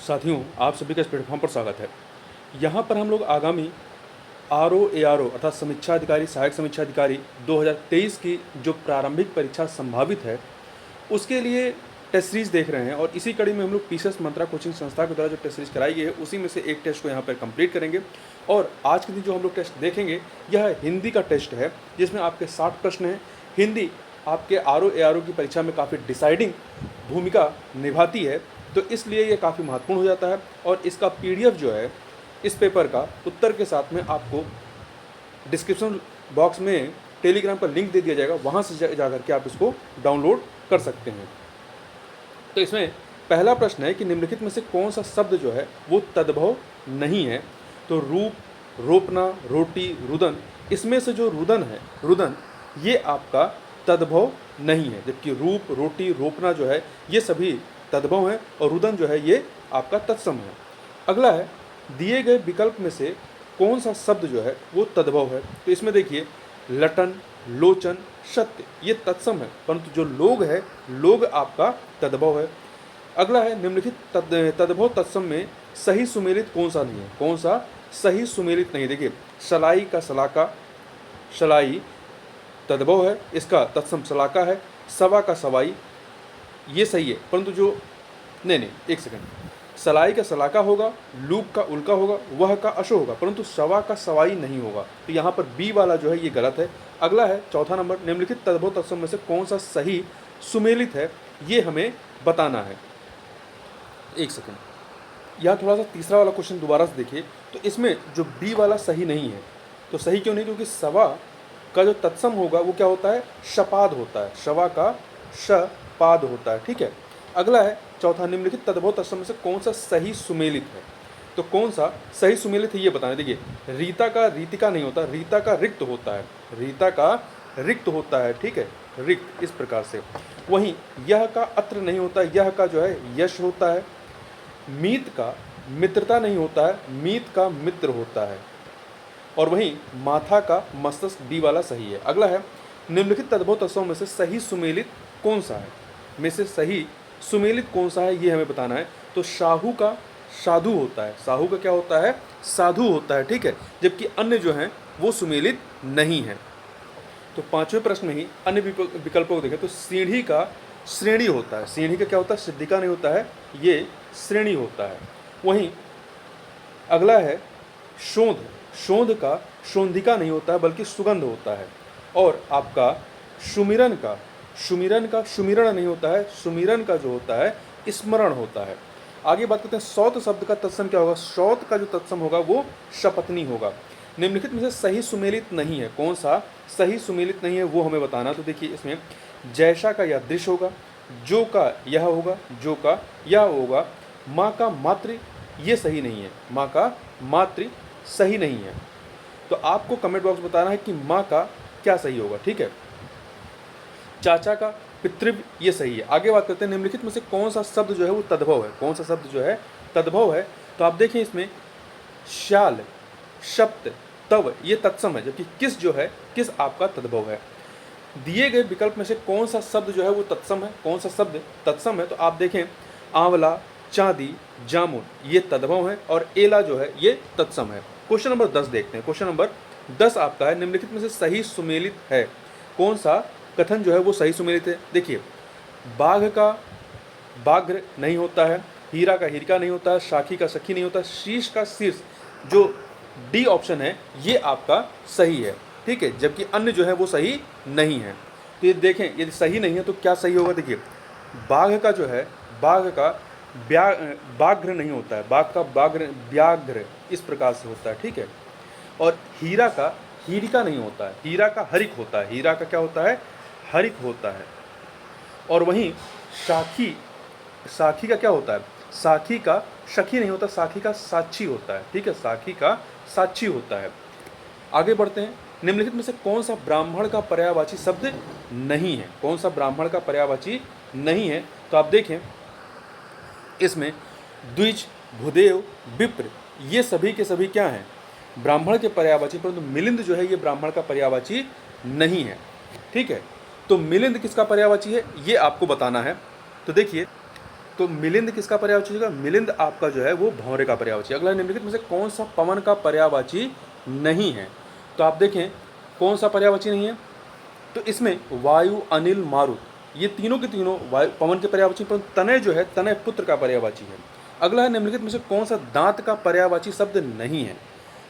साथियों, आप सभी का इस प्लेटफॉर्म पर स्वागत है। यहाँ पर हम लोग आगामी आरओ अर्थात समीक्षा अधिकारी, सहायक समीक्षा अधिकारी 2023 की जो प्रारंभिक परीक्षा संभावित है, उसके लिए टेस्ट सीरीज देख रहे हैं और इसी कड़ी में हम लोग पीसीएस मंत्रा कोचिंग संस्था के द्वारा जो टेस्ट सीरीज कराई गई है, उसी में से एक टेस्ट को यहाँ पर कंप्लीट करेंगे। और आज के दिन जो हम लोग टेस्ट देखेंगे, यह हिंदी का टेस्ट है, जिसमें आपके 60 प्रश्न हैं। हिंदी आपके आरओ की परीक्षा में काफ़ी डिसाइडिंग भूमिका निभाती है, तो इसलिए ये काफ़ी महत्वपूर्ण हो जाता है। और इसका पीडीएफ जो है इस पेपर का उत्तर के साथ में आपको डिस्क्रिप्शन बॉक्स में टेलीग्राम पर लिंक दे दिया जाएगा, वहाँ से जा करके आप इसको डाउनलोड कर सकते हैं। तो इसमें पहला प्रश्न है कि निम्नलिखित में से कौन सा शब्द जो है वो तद्भव नहीं है। तो रूप, रोपना, रोटी, रुदन, इसमें से जो रुदन है, रुदन ये आपका तद्भव नहीं है, जबकि रूप, रोटी, रोपना जो है ये सभी तद्भव है और रुदन जो है ये आपका तत्सम है। अगला है, दिए गए विकल्प में से कौन सा शब्द जो है वो तद्भव है। तो इसमें देखिए, लटन, लोचन, सत्य ये तत्सम है, परंतु जो लोग है, लोग आपका तद्भव है। अगला है, निम्नलिखित तद्भव तत्सम में सही सुमेलित कौन सा नहीं है। कौन सा सही सुमेलित नहीं। देखिए, सलाई का सलाका, सलाई तद्भव है, इसका तत्सम सलाका है। सवा का सवाई ये सही है, परंतु जो नहीं, एक सेकंड, सलाई का सलाका होगा, लूप का उल्का होगा, वह का अशो होगा, परंतु सवा का सवाई नहीं होगा। तो यहाँ पर बी वाला जो है ये गलत है। अगला है चौथा नंबर, निम्नलिखित तद्भव तत्सम में से कौन सा सही सुमेलित है, ये हमें बताना है। एक सेकंड, यहाँ थोड़ा सा तीसरा वाला क्वेश्चन दोबारा से देखिए। तो इसमें जो बी वाला सही नहीं है, तो सही क्यों नहीं, क्योंकि सवा का जो तत्सम होगा वो क्या होता है, शपाद होता है, शवा का शपाद होता है। ठीक है। अगला है चौथा, निम्नलिखित तद्भव तत्सम में से कौन सा सही सुमेलित है। तो कौन सा सही सुमेलित है ये बताना। देखिए, रीता का रीतिका नहीं होता, रीता का रिक्त होता है, रीता का रिक्त होता है। ठीक है, रिक्त इस प्रकार से। वहीं यह का अत्र नहीं होता, यह का जो है यश होता है। मीत का मित्रता नहीं होता है, मीत का मित्र होता है। और वहीं माथा का मस्तक डी वाला सही है। अगला है, निम्नलिखित तद्भव तत्सम में से सही सुमेलित कौन सा है, में से सही सुमेलित कौन सा है ये हमें बताना है। तो शाहू का साधु होता है, साहू का क्या होता है, साधु होता है। ठीक है, जबकि अन्य जो हैं वो सुमेलित नहीं है। तो पांचवें प्रश्न में ही अन्य विकल्पों को देखें तो सीढ़ी का श्रेणी होता है, सीढ़ी का क्या होता है, सिद्धिका नहीं होता है, ये श्रेणी होता है। वहीं अगला है शोध, शोध का शोधिका नहीं होता है बल्कि सुगंध होता है। और आपका सुमिरन का सुमिरण नहीं होता है, सुमिरन का जो होता है स्मरण होता है। आगे बात करते हैं सौत शब्द का तत्सम क्या होगा। सौत का जो तत्सम होगा वो शपथनी होगा। निम्नलिखित में से सही सुमेलित नहीं है, कौन सा सही सुमेलित नहीं है वो हमें बताना। तो देखिए, इसमें जैसा का यह दृश्य होगा, जो का यह होगा, जो का यह होगा। माँ का मातृ ये सही नहीं है, माँ का मातृ सही नहीं है। तो आपको कमेंट बॉक्स बताना है कि माँ का क्या सही होगा। ठीक है, चाचा का पितृव्य ये सही है। आगे बात करते हैं, निम्नलिखित में से कौन सा शब्द जो है वो तद्भव है, कौन सा शब्द जो है तद्भव है। तो आप देखें, इसमें श्याल, शप्त, तव ये तत्सम है, जबकि किस जो है, किस आपका तद्भव है। दिए गए विकल्प में से कौन सा शब्द जो है वो तत्सम है, कौन सा शब्द तत्सम है। तो आप देखें, आंवला, चांदी, जामुन ये तद्भव है और एला जो है ये तत्सम है। क्वेश्चन नंबर 10 देखते हैं। क्वेश्चन नंबर 10 आपका है, निम्नलिखित में से सही सुमेलित है, कौन सा कथन जो है वो सही सुमेलित है। देखिए, बाघ का बाघ्र नहीं होता है, हीरा का हीरिका नहीं होता है, साखी का सखी नहीं होता, शीश का शीर्ष, जो डी ऑप्शन है ये आपका सही है। ठीक है, जबकि अन्य जो है वो सही नहीं है। तो ये देखें, यदि सही नहीं है तो क्या सही होगा। देखिए, बाघ का जो है, बाघ का व्याघ्र नहीं होता है, बाघ का व्याघ्र इस प्रकार से होता है। ठीक है, और हीरा का हीरिका नहीं होता है, हीरा का हरिक होता है, हीरा का क्या होता है, हरिक होता है। और वहीं साखी, साखी का क्या होता है, साखी का सखी नहीं होता, साखी का साक्षी होता है। ठीक है, साखी का साक्षी होता है। आगे बढ़ते हैं, निम्नलिखित में से कौन सा ब्राह्मण का पर्यायवाची शब्द नहीं है, कौन सा ब्राह्मण का पर्यायवाची नहीं है। तो आप देखें, इसमें द्विज, भूदेव, विप्र ये सभी के सभी क्या हैं, ब्राह्मण के पर्यायवाची, परंतु मिलिंद जो है ये ब्राह्मण का पर्यायवाची नहीं है। ठीक है, तो मिलिंद किसका पर्यायवाची है ये आपको बताना है। तो देखिए, तो मिलिंद किसका पर्यायवाची होगा? मिलिंद आपका जो है वो भंवरे का पर्यायवाची। अगला निम्नलिखित में से कौन सा पवन का पर्यायवाची नहीं है? तो आप देखें कौन सा पर्यायवाची नहीं है, तो इसमें वायु, अनिल, मारुत, ये तीनों के तीनों वायु पवन के पर्यायवाची, परंतु तनय जो है तनय पुत्र का पर्यायवाची है। अगला है निम्नलिखित में से कौन सा दांत का पर्यायवाची शब्द नहीं है?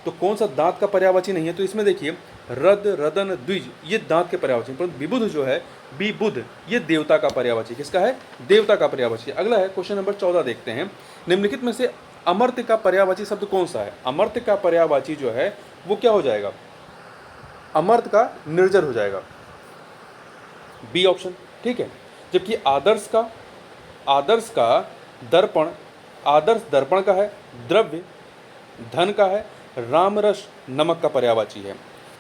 तो कौन सा दांत का पर्यायवाची नहीं है? तो इसमें देखिए रद, रदन, द्विज ये दांत के पर्यायवाची, परंतु विबुध जो है विबुध ये देवता का पर्यायवाची। किसका है? देवता का पर्यायवाची। अगला है क्वेश्चन नंबर 14 देखते हैं। निम्नलिखित में से अमर्त्य का पर्यायवाची शब्द कौन सा है? अमर्त्य का पर्यायवाची जो है वो क्या हो जाएगा? अमर्त्य का निर्जर हो जाएगा, बी ऑप्शन, ठीक है। जबकि आदर्श का दर्पण, आदर्श दर्पण का है, द्रव्य धन का है, रामरस नमक का पर्यायवाची है।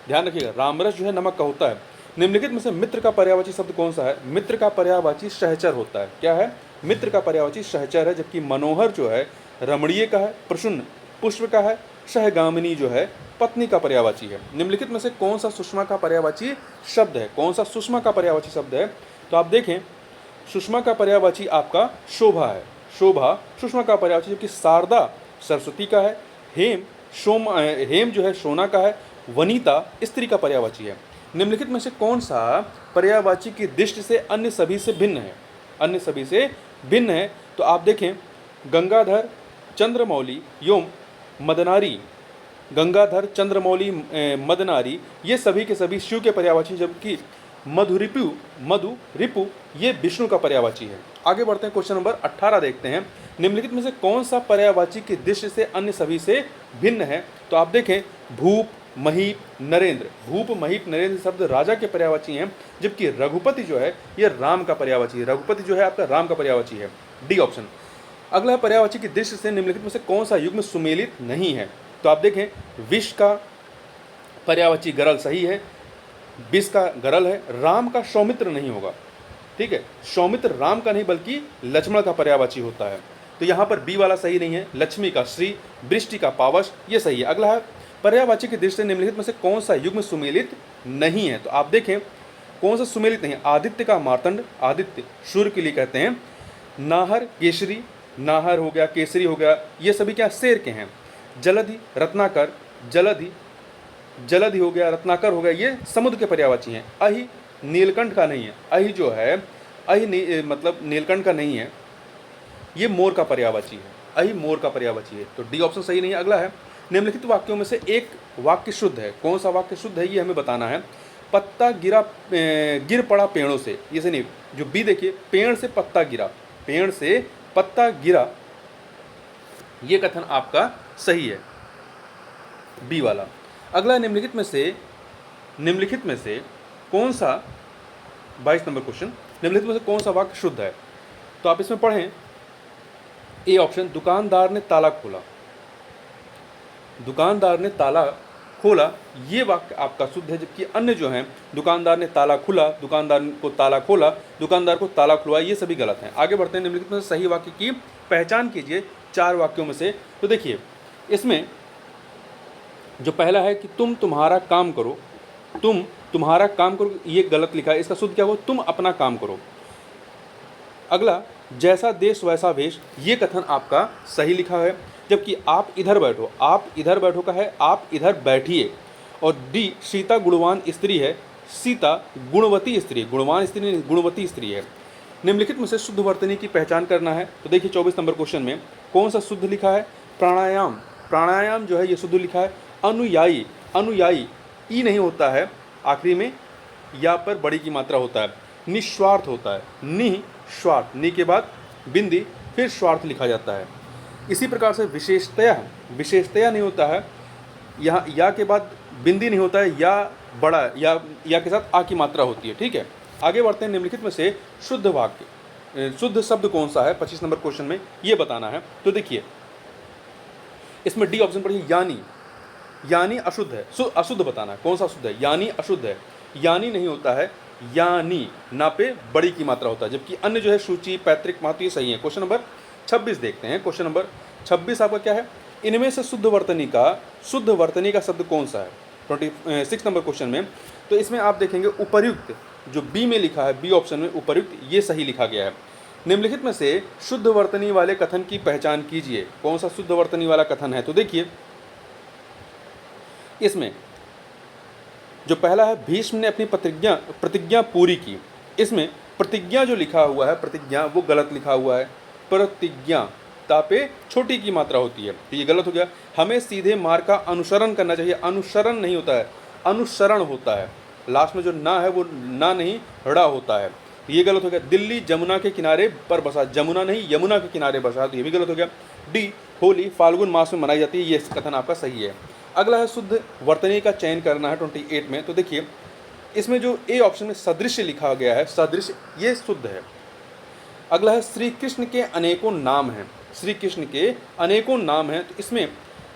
ध्यान रखिएगा रामरस जो है नमक का होता है। निम्नलिखित में से मित्र का पर्यायवाची शब्द कौन सा है? मित्र का पर्यायवाची सहचर होता है। क्या है? मित्र का पर्यायवाची सहचर है। जबकि मनोहर जो है रमणीय का है, प्रसन्न पुष्प का है, सहगामिनी जो है पत्नी का पर्यायवाची है। निम्नलिखित में से कौन सा सुषमा का पर्यायवाची शब्द है? कौन सा सुषमा का पर्यायवाची शब्द है? तो आप देखें सुषमा का पर्यायवाची आपका शोभा है, शोभा सुषमा का पर्यायवाची। जबकि शारदा सरस्वती का है, हेम जो है सोना का है, वनिता स्त्री का पर्यायवाची है। निम्नलिखित में से कौन सा पर्यायवाची की दृष्टि से अन्य सभी से भिन्न है? अन्य सभी से भिन्न है तो आप देखें गंगाधर, चंद्रमौली एवं मदनारी, गंगाधर, चंद्रमौली, मदनारी ये सभी के सभी शिव के पर्यायवाची। जबकि मधु रिपु ये विष्णु का पर्यायवाची है। आगे बढ़ते हैं क्वेश्चन नंबर 18 देखते हैं। निम्नलिखित में से कौन सा पर्यायवाची की दृष्टि से अन्य सभी से भिन्न है? तो आप देखें भूप, महीप, नरेंद्र। भूप, महीप, नरेंद्र शब्द राजा के पर्यायवाची हैं। जबकि रघुपति जो है ये राम का पर्यायवाची है। रघुपति जो है आपका राम का पर्यायवाची है, डी ऑप्शन। अगला है पर्यायवाची की दृष्टि से निम्नलिखित में से कौन सा युग्म सुमेलित नहीं है? तो आप देखें विष का पर्यायवाची गरल सही है, विष का गरल है। राम का सौमित्र नहीं होगा, ठीक है। सौमित्र राम का नहीं बल्कि लक्ष्मण का पर्यायवाची होता है। तो यहाँ पर बी वाला सही नहीं है। लक्ष्मी का श्री, वृष्टि का पावश ये सही है। अगला है पर्यायवाची की दृष्टि से निम्नलिखित में से कौन सा युग्म सुमेलित नहीं है? तो आप देखें कौन सा सुमेलित नहीं है? आदित्य का मार्तंड, आदित्य सूर्य के लिए कहते हैं। नाहर केसरी, नाहर हो गया, केसरी हो गया, ये सभी क्या शेर के हैं। जलधि, रत्नाकर, जलधि हो गया, रत्नाकर हो गया, ये समुद्र के पर्यायवाची हैं। अहि नीलकंठ का नहीं है। अहि जो है मतलब नीलकंठ का नहीं है, ये मोर का पर्यायवाची है। अहि मोर का पर्यायवाची है, तो डी ऑप्शन सही नहीं है। अगला है निम्नलिखित वाक्यों में से एक वाक्य शुद्ध है। कौन सा वाक्य शुद्ध है ये हमें बताना है। पत्ता गिर पड़ा पेड़ों से, ये से नहीं, जो बी देखिए पेड़ से पत्ता गिरा, पेड़ से पत्ता गिरा, ये कथन आपका सही है, बी वाला। अगला निम्नलिखित में से कौन सा 22 नंबर क्वेश्चन, निम्नलिखित में से कौन सा वाक्य शुद्ध है? तो आप इसमें पढ़ें ए ऑप्शन, दुकानदार ने ताला खोला, दुकानदार ने ताला खोला, ये वाक्य आपका शुद्ध है। जबकि अन्य जो हैं दुकानदार ने ताला खुला, दुकानदार को ताला खोला, दुकानदार को ताला खुलवाया, ये सभी गलत हैं। आगे बढ़ते हैं। निम्नलिखित में से सही वाक्य की पहचान कीजिए 4 वाक्यों में से। तो देखिए इसमें जो पहला है कि तुम तुम्हारा काम करो, तुम तुम्हारा काम करो, ये गलत लिखा है। इसका शुद्ध क्या हो? तुम अपना काम करो। अगला जैसा देश वैसा वेश, ये कथन आपका सही लिखा है। जबकि आप इधर बैठो, आप इधर बैठो का है आप इधर बैठिए। और डी सीता गुणवान स्त्री है, सीता गुणवती स्त्री, गुणवान स्त्री नहीं, गुणवती स्त्री है। निम्नलिखित में से शुद्ध वर्तनी की पहचान करना है। तो देखिए 24 नंबर क्वेश्चन में कौन सा शुद्ध लिखा है? प्राणायाम, प्राणायाम जो है ये शुद्ध लिखा है। अनुयायी, अनुयायी ई नहीं होता है, आखिरी में या पर बड़ी की मात्रा होता है। निस्वार्थ होता है, निस्वार्थ, नि के बाद बिंदी फिर स्वार्थ लिखा जाता है। इसी प्रकार से विशेषतया, विशेषतया नहीं होता है, यहाँ या के बाद बिंदी नहीं होता है, या बड़ा या के साथ आ की मात्रा होती है, ठीक है। आगे बढ़ते हैं। निम्नलिखित में से शुद्ध वाक्य, शुद्ध शब्द कौन सा है 25 नंबर क्वेश्चन में, ये बताना है। तो देखिए इसमें डी ऑप्शन पढ़िए, यानी, यानी अशुद्ध है, अशुद्ध बताना है कौन सा शुद्ध है। यानी अशुद्ध है, यानी नहीं होता है, यानी ना पे बड़ी की मात्रा होता है। जबकि अन्य जो है सूची, पैतृक, महत्व ये सही है। क्वेश्चन नंबर 26 देखते हैं। क्वेश्चन नंबर 26 आपका क्या है? इनमें से शुद्ध वर्तनी का शब्द कौन सा है 26 नंबर क्वेश्चन में। तो इसमें आप देखेंगे उपर्युक्त, जो बी में लिखा है, बी ऑप्शन में उपर्युक्त, ये सही लिखा गया है। निम्नलिखित में से शुद्ध वर्तनी वाले कथन की पहचान कीजिए। कौन सा शुद्ध वर्तनी वाला कथन है? तो देखिए, इसमें जो पहला है, भीष्म ने अपनी प्रतिज्ञा पूरी की। इसमें प्रतिज्ञा जो लिखा हुआ है, प्रतिज्ञा, वो गलत लिखा हुआ है। प्रतिज्ञा ता पे छोटी की मात्रा होती है, तो ये गलत हो गया। हमें सीधे मार्ग का अनुसरण करना चाहिए। अनुसरण नहीं होता है, अनुसरण होता है। लास्ट में जो ना है वो ना नहीं, ड़ा होता है, ये गलत हो गया। दिल्ली जमुना के किनारे पर बसा, जमुना नहीं यमुना के किनारे बसा, तो ये भी गलत हो गया। डी, होली फाल्गुन मास में मनाई जाती है, ये कथन आपका सही है। अगला है शुद्ध वर्तनी का चयन करना है 28 में। तो देखिए, इसमें जो ए ऑप्शन में सदृश लिखा गया है, सदृश, ये शुद्ध है। अगला है श्री कृष्ण के अनेकों नाम हैं। श्री कृष्ण के अनेकों नाम हैं, तो इसमें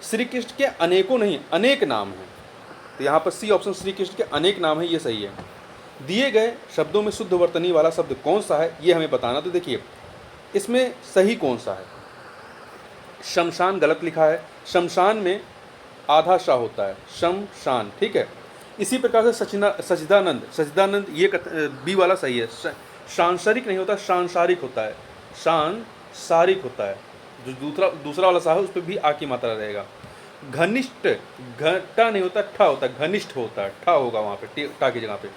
श्री कृष्ण के अनेकों नहीं, अनेक नाम हैं, तो यहाँ पर सी ऑप्शन, श्री कृष्ण के अनेक नाम है, ये सही है। दिए गए शब्दों में शुद्ध वर्तनी वाला शब्द कौन सा है, ये हमें बताना। तो देखिए, इसमें सही कौन सा है? शमशान गलत लिखा है। शमशान में आधा शाह होता है, शमशान, ठीक है। इसी प्रकार से सचिदानंद, सचिदानंद, ये बी वाला सही है। सांसारिक नहीं होता, सांसारिक होता है, सांसारिक होता है। जो दूसरा वाला सा है, उस पर भी आ की मात्रा रहेगा। घनिष्ठ, घटा नहीं होता, ठा होता है, घनिष्ठ होता है, ठा होगा वहाँ पे, ठा की जगह पे।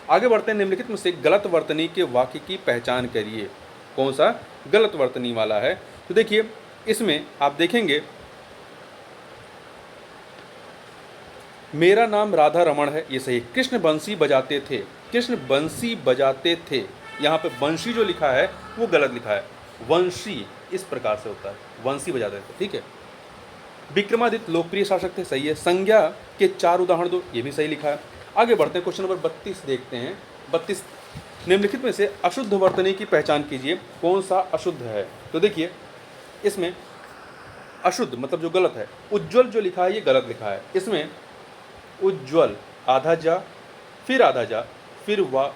आगे बढ़ते हैं। निम्नलिखित में से गलत वर्तनी के वाक्य की पहचान करिए। कौन सा गलत वर्तनी वाला है? तो देखिए, इसमें आप देखेंगे, मेरा नाम राधा रमण है, ये सही। कृष्ण बंसी बजाते थे, कृष्ण बंसी बजाते थे, यहाँ पे बंशी जो लिखा है वो गलत लिखा है, वंशी इस प्रकार से होता है, वंशी बजाते थे, ठीक है। विक्रमादित्य लोकप्रिय शासक थे, सही है। संज्ञा के 4 उदाहरण दो, ये भी सही लिखा है। आगे बढ़ते हैं, क्वेश्चन नंबर 32 देखते हैं। 32, निम्नलिखित में से अशुद्ध वर्तनी की पहचान कीजिए। कौन सा अशुद्ध है? तो देखिए, इसमें अशुद्ध मतलब जो गलत है, उज्ज्वल जो लिखा है ये गलत लिखा है। इसमें उज्ज्वल आधा जा, फिर आधा जा, फिर वाह,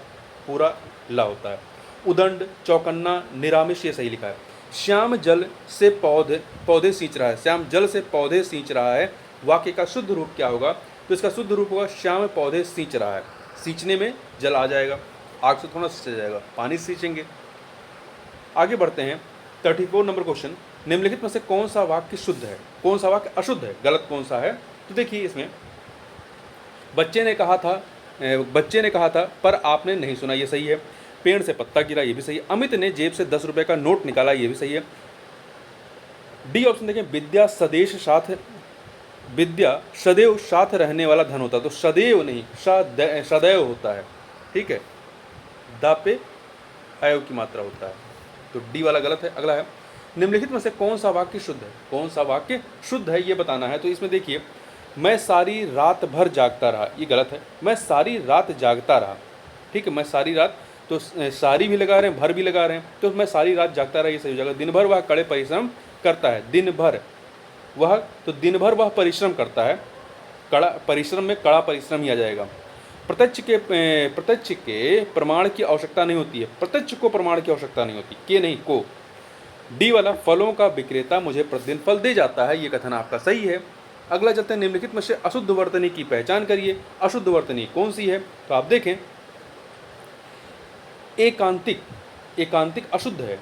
पूरा ला होता है। उदंड, चौकन्ना, निरामिष, ये सही लिखा है। श्याम जल से पौधे सींच रहा है, श्याम जल से पौधे सींच रहा है, वाक्य का शुद्ध रूप क्या होगा? तो इसका शुद्ध रूप होगा श्याम पौधे सींच रहा है। सींचने में जल आ जाएगा, आग से थोड़ा सींचा जाएगा, पानी सींचेंगे। आगे बढ़ते हैं, 34 नंबर क्वेश्चन। निम्नलिखित में से कौन सा वाक्य शुद्ध है, कौन सा वाक्य अशुद्ध है, गलत कौन सा है? तो देखिए, इसमें बच्चे ने कहा था पर आपने नहीं सुना, ये सही है। पेड़ से पत्ता गिरा, ये भी सही है। अमित ने जेब से 10 रुपए का नोट निकाला, ये भी सही है। डी ऑप्शन देखें, विद्या सदैव साथ रहने वाला धन होता है, तो सदैव नहीं, सदैव होता है, ठीक है। दा पे अयव की मात्रा होता है, तो डी वाला गलत है। अगला है, निम्नलिखित में से कौन सा वाक्य शुद्ध है, कौन सा वाक्य शुद्ध है ये बताना है। तो इसमें देखिए, मैं सारी रात भर जागता रहा, ये गलत है। मैं सारी रात जागता रहा, ठीक है। मैं सारी रात, तो सारी भी लगा रहे हैं, भर भी लगा रहे हैं, तो मैं सारी रात जागता रहा, ये सही हो जाएगा। दिन भर वह कड़े परिश्रम करता है, दिन भर वह, तो दिन भर वह परिश्रम करता है, कड़ा परिश्रम में कड़ा परिश्रम ही आ जाएगा। प्रत्यक्ष के प्रमाण की आवश्यकता नहीं होती है, प्रत्यक्ष को प्रमाण की आवश्यकता नहीं होती, के नहीं को। डी वाला, फलों का विक्रेता मुझे प्रतिदिन फल दे जाता है, ये कथन आपका सही है। अगला चलते हैं, निम्नलिखित में से अशुद्ध वर्तनी की पहचान करिए। अशुद्ध वर्तनी कौन सी है? तो आप देखें, एकांतिक, एकांतिक अशुद्ध है।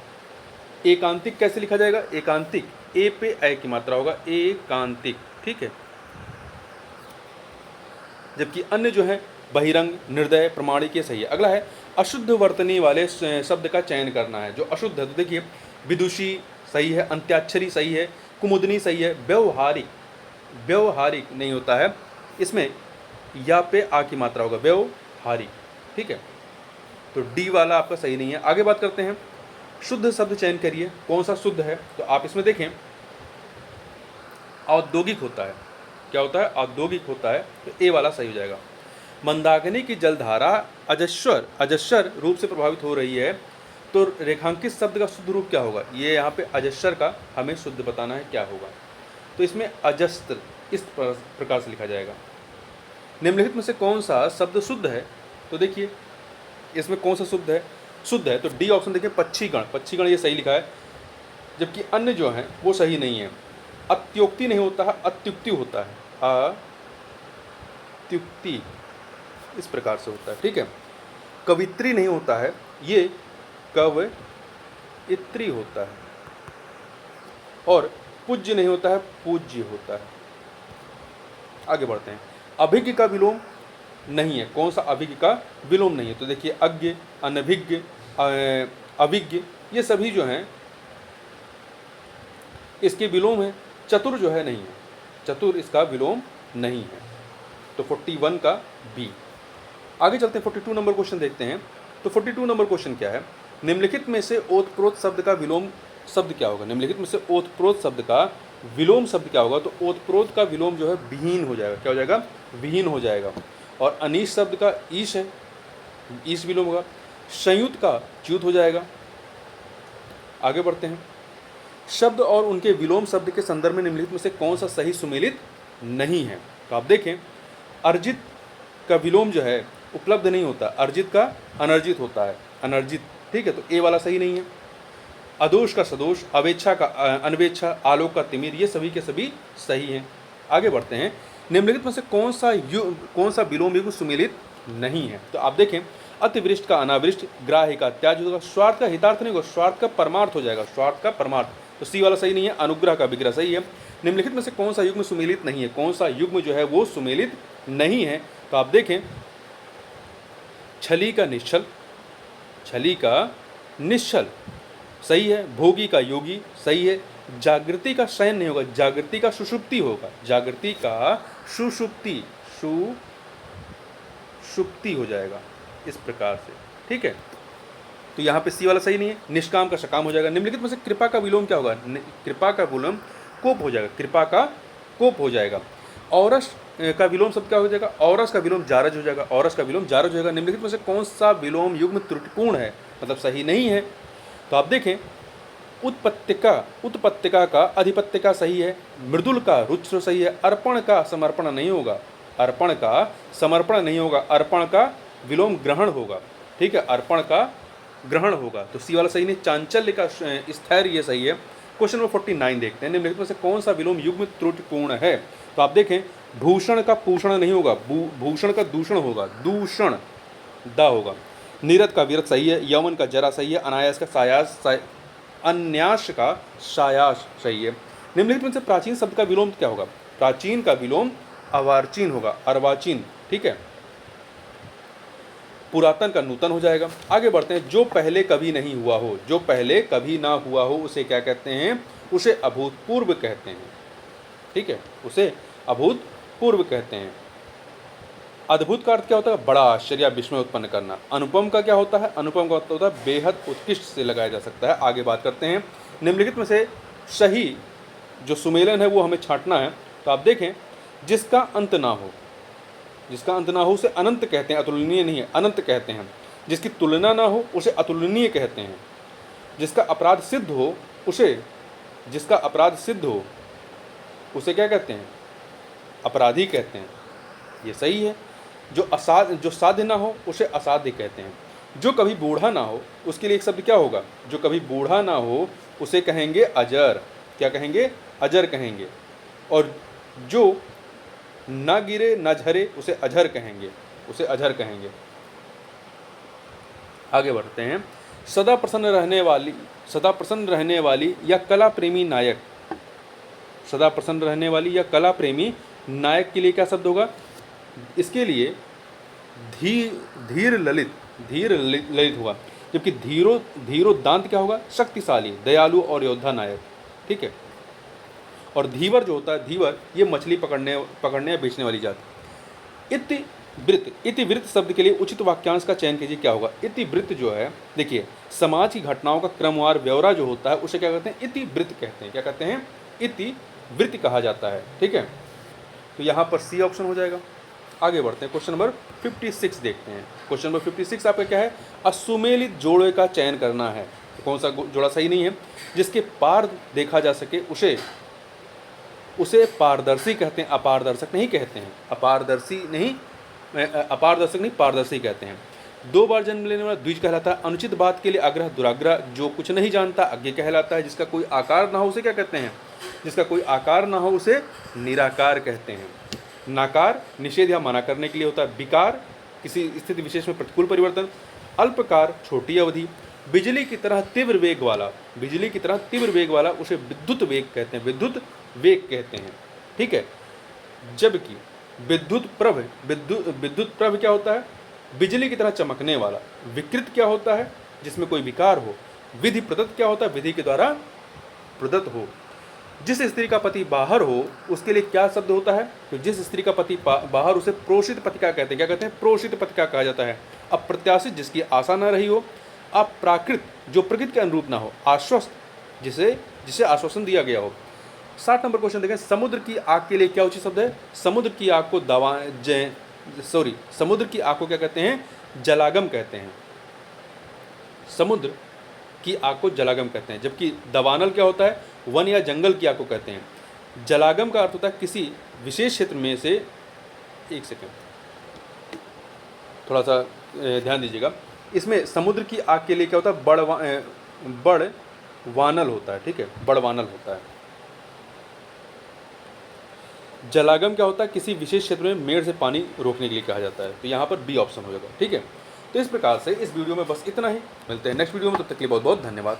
एकांतिक कैसे लिखा जाएगा? एकांतिक, ए पे ए की मात्रा होगा, एकांतिक, ठीक है। जबकि अन्य जो है बहिरंग, निर्दय, प्रमाणिक, ये सही है। अगला है, अशुद्ध वर्तनी वाले शब्द का चयन करना है जो अशुद्ध है। तो देखिए, विदुषी सही है, अंत्याक्षरी सही है, कुमुदनी सही है। व्यवहारिक, व्यवहारिक नहीं होता है, इसमें या पे आ की मात्रा होगा, व्यवहारिक, ठीक है। तो डी वाला आपका सही नहीं है। आगे बात करते हैं, शुद्ध शब्द चयन करिए, कौन सा शुद्ध है? तो आप इसमें देखें, औद्योगिक होता है, क्या होता है? औद्योगिक होता है, तो ए वाला सही हो जाएगा। मंदाकिनी की जलधारा अजस्वर रूप से प्रभावित हो रही है, तो रेखांकित शब्द का शुद्ध रूप क्या होगा? ये यहाँ पे अजस्वर का हमें शुद्ध बताना है क्या होगा, तो इसमें अजस्त्र इस प्रकार से लिखा जाएगा। निम्नलिखित में से कौन सा शब्द शुद्ध है? तो देखिए, इसमें कौन सा शुद्ध है? शुद्ध है, तो डी ऑप्शन देखिए, पक्षीगण, पक्षीगण ये सही लिखा है, जबकि अन्य जो हैं वो सही नहीं है। अत्युक्ति नहीं होता है, अत्युक्ति होता है, अत्युक्ति इस प्रकार से होता है, ठीक है। कवित्री नहीं होता है, ये कवत्री इत्री होता है, और पूज्य नहीं होता है, पूज्य होता है। आगे बढ़ते हैं। अभिज्ञ का विलोम नहीं है। कौन सा अभिज्ञ का विलोम नहीं है? तो देखिए अज्ञ, अनभिज्ञ, अभिज्ञ, ये सभी जो हैं इसके विलोम है। चतुर जो है नहीं है, चतुर इसका विलोम नहीं है। तो 41 का बी। आगे चलते हैं, 42 नंबर क्वेश्चन देखते हैं। तो 42 नंबर क्वेश्चन क्या है? निम्नलिखित में से ओतप्रोत शब्द का विलोम शब्द क्या होगा? निम्नलिखित में से ओतप्रोत शब्द का विलोम शब्द क्या होगा? तो ओतप्रोत का विलोम जो है विहीन हो जाएगा। क्या हो जाएगा? विहीन हो जाएगा। और अनीश शब्द का ईश है, ईश विलोम होगा। संयुक्त का च्युत हो जाएगा। आगे बढ़ते हैं। शब्द और उनके विलोम शब्द के संदर्भ में निम्नलिखित में से कौन सा सही सुमेलित नहीं है? तो आप देखें, अर्जित का विलोम जो है उपलब्ध नहीं होता, अर्जित का अनर्जित होता है, अनर्जित। ठीक है, तो ए वाला सही नहीं है। अदोष का सदोष, अवेच्छा का अनवेच्छा, आलोक का तिमिर, ये सभी के सभी सही हैं। आगे बढ़ते हैं। निम्नलिखित में से कौन सा विलोम युग्म सुमेलित नहीं है? तो आप देखें, अतिवृष्ट का अनावृष्ट, ग्राह्य का त्याज्य होगा, स्वार्थ का हितार्थ नहीं होगा, स्वार्थ का परमार्थ हो जाएगा, स्वार्थ का परमार्थ। तो सी वाला सही नहीं है। अनुग्रह का विग्रह सही है। निम्नलिखित में से कौन सा युग्म सुमेलित नहीं है? कौन सा युग्म जो है वो सुमेलित नहीं है? तो आप देखें, छली का निश्चल, छली का निश्चल सही है। भोगी का योगी सही है। जागृति का शयन नहीं होगा, जागृति का सुषुप्ति होगा, जागृति का सुषुप्ति, सुषुप्ति हो जाएगा इस प्रकार से। ठीक है, तो यहाँ पे सी वाला सही नहीं है। निष्काम का सकाम हो जाएगा। निम्नलिखित में से कृपा का विलोम क्या होगा? कृपा का विलोम कोप हो जाएगा, कृपा का कोप हो जाएगा। औरस का विलोम शब्द क्या हो जाएगा? औरस का विलोम जारज हो जाएगा, औरस का विलोम जारज हो जाएगा। निम्नलिखित में से कौन सा विलोम युग्म त्रुटिपूर्ण है, मतलब सही नहीं है? तो आप देखें, उत्पत्तिका का अधिपत्तिका सही है। मृदुल का रुच्र सही है। अर्पण का समर्पण नहीं होगा, अर्पण का समर्पण नहीं होगा, अर्पण का विलोम ग्रहण होगा। ठीक है, अर्पण का ग्रहण होगा, तो सी वाला सही नहीं। चांचल्य का स्थैर्य, ये सही है। क्वेश्चन नंबर 49 देखते हैं। निम्नलिखित में से कौन सा विलोम युग्म त्रुटिपूर्ण है? तो आप देखें, भूषण का पूषण नहीं होगा, भूषण का दूषण होगा, दूषण दा होगा। निरत का विरत सही है। यमन का जरा सही है। अनायास का सायास, अन्यास का सायास सही है। निम्नलिखित में से प्राचीन शब्द का विलोम क्या होगा? प्राचीन का विलोम अर्वाचीन होगा, अर्वाचीन। ठीक है, पुरातन का नूतन हो जाएगा। आगे बढ़ते हैं। जो पहले कभी नहीं हुआ हो, जो पहले कभी ना हुआ हो, उसे क्या कहते हैं? उसे अभूतपूर्व कहते हैं। ठीक है, उसे अभूतपूर्व कहते हैं। अद्भुत का अर्थ क्या होता है? बड़ा आश्चर्य, विस्मय उत्पन्न करना। अनुपम का क्या होता है? अनुपम का अर्थ होता है बेहद उत्कृष्ट से लगाया जा सकता है। आगे बात करते हैं। निम्नलिखित में से सही जो सुमेलन है वो हमें छांटना है। तो आप देखें, जिसका अंत ना हो, जिसका अंत ना हो उसे अनंत कहते हैं, अतुलनीय नहीं है, अनंत कहते हैं। जिसकी तुलना ना हो उसे अतुलनीय कहते हैं। जिसका अपराध सिद्ध हो उसे, जिसका अपराध सिद्ध हो उसे क्या कहते हैं? अपराधी कहते हैं। ये सही है। जो साध्य ना हो उसे असाध्य कहते हैं। जो कभी बूढ़ा ना हो उसके लिए एक शब्द क्या होगा? जो कभी बूढ़ा ना हो उसे कहेंगे अजर। क्या कहेंगे? अजर कहेंगे। और जो ना गिरे ना झरे उसे अजर कहेंगे, उसे अजर कहेंगे। आगे बढ़ते हैं। सदा प्रसन्न रहने वाली या कला प्रेमी नायक, सदा प्रसन्न रहने वाली या कला प्रेमी नायक के लिए क्या शब्द होगा? इसके लिए धीर ललित होगा। जबकि धीरोदांत क्या होगा? शक्तिशाली, दयालु और योद्धा नायक। ठीक है, और धीवर जो होता है, धीवर ये मछली पकड़ने या बेचने वाली जात। इतिवृत्त शब्द के लिए उचित वाक्यांश का चयन कीजिए। क्या होगा? इतिवृत्त जो है, देखिए, समाज की घटनाओं का क्रमवार ब्यौरा जो होता है उसे क्या कहते हैं? इतिवृत्त कहते हैं। क्या कहते हैं? इतिवृत्त कहा जाता है। ठीक है, तो यहाँ पर सी ऑप्शन हो जाएगा। आगे बढ़ते हैं। क्वेश्चन नंबर 56 देखते हैं। क्वेश्चन नंबर 56 आपका क्या है? असुमेलित जोड़े का चयन करना है। तो कौन सा जोड़ा सही नहीं है? जिसके पार देखा जा सके उसे पारदर्शी कहते हैं, अपारदर्शक नहीं कहते हैं। अपारदर्शक नहीं, पारदर्शी कहते हैं। 2 बार जन्म लेने वाला द्विज कहलाता है। अनुचित बात के लिए आग्रह, दुराग्रह, जो कुछ नहीं जानता अज्ञ कहलाता है। जिसका कोई आकार ना हो उसे क्या कहते हैं? जिसका कोई आकार ना हो उसे निराकार कहते हैं। नाकार निषेध या मना करने के लिए होता है। विकार किसी स्थिति विशेष में प्रतिकूल परिवर्तन। अल्पकार छोटी अवधि। बिजली की तरह तीव्र वेग वाला, बिजली की तरह तीव्र वेग वाला उसे विद्युत वेग कहते हैं, विद्युत वेग कहते हैं। ठीक है, जबकि विद्युत प्रभ क्या होता है? बिजली की तरह चमकने वाला। विकृत क्या होता है? जिसमें कोई विकार हो। विधि प्रदत्त क्या होता है? विधि के द्वारा प्रदत्त हो। जिस स्त्री का पति बाहर हो उसके लिए क्या शब्द होता है? तो जिस स्त्री का पति बाहर, उसे प्रोषित पतिका कहते हैं। क्या कहते हैं? प्रोषित पतिका कहा जाता है। अप्रत्याशित, जिसकी आशा न रही हो। अप्राकृत, जो प्रकृति के अनुरूप ना हो। आश्वस्त, जिसे आश्वासन दिया गया हो। 60 नंबर क्वेश्चन देखें, समुद्र की आग के लिए क्या उचित शब्द है? समुद्र की आग को समुद्र की आग को क्या कहते हैं? जलागम कहते हैं। समुद्र की आग को जलागम कहते हैं। जबकि दवानल क्या होता है? वन या जंगल की आग को कहते हैं। जलागम का अर्थ होता है किसी विशेष क्षेत्र में से, एक सेकेंड थोड़ा सा ध्यान दीजिएगा, इसमें समुद्र की आग के लिए क्या होता है? बड़ वानल होता है। ठीक है, बड़ वानल होता है। जलागम क्या होता है? किसी विशेष क्षेत्र में मेड़ से पानी रोकने के लिए कहा जाता है। तो यहाँ पर बी ऑप्शन हो जाएगा। ठीक है, तो इस प्रकार से इस वीडियो में बस इतना ही। मिलते हैं नेक्स्ट वीडियो में, तब तक के लिए बहुत बहुत धन्यवाद।